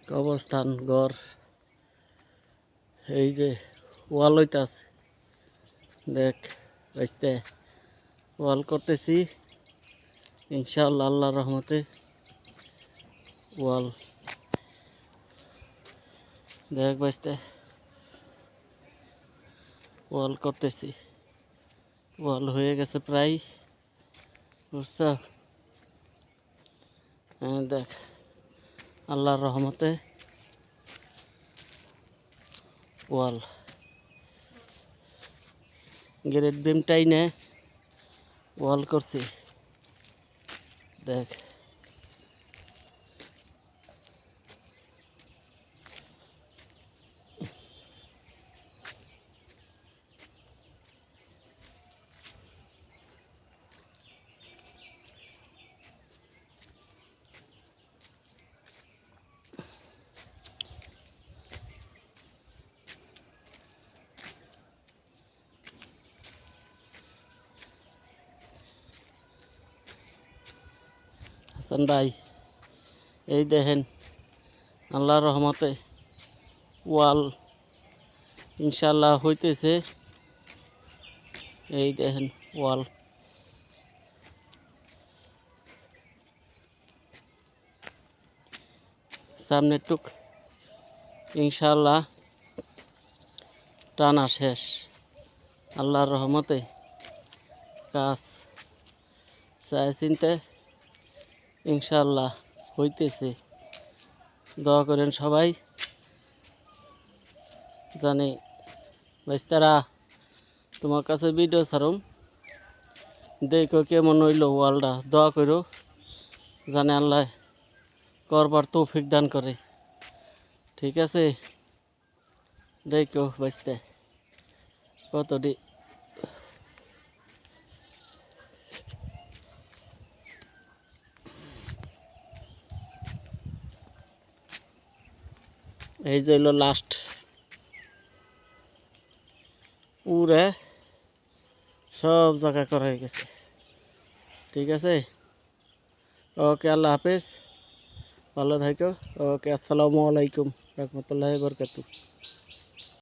অবস্থান ঘর এই যে ওয়াল হইতাছে দেখ বাইসতে ওয়াল করতেছি ইনশাআল্লাহ আল্লাহর রহমতে ওয়াল দেখ বাইসতে ওয়াল করতেছি ওয়াল হয়ে গেছে প্রায় বুঝছ দেখ আল্লাহর রহমতে ওয়াল গ্রেড বিম টাইনে ওয়াল করছি দেখ হাসান ভাই এই দেখেন আল্লাহর রহমতে ওয়াল ইনশাআল্লাহ হইতেছে এই দেখেন ওয়াল সামনে টুক ইনশাআল্লাহ টানা শেষ আল্লাহর রহমতে কাজ চাই চিনতে ইনশাআল্লাহ হইতেছে দোয়া করেন সবাই জানি বাইস্তারা তোমার কাছে ভিডিও ছাড়ুম দেখো কেমন হইল ওয়ালটা দোয়া করো জানে আল্লাহ করবার তৌফিক দান করে ঠিক আছে দেখো বাইস্তে কতটি এই যে হলো লাস্ট পুরে সব জায়গা করা হয়ে গেছে ঠিক আছে ওকে আল্লাহ হাফেজ ভালো থাকো ওকে আসসালামু আলাইকুম রহমতুল্লাহি বরকাতুহু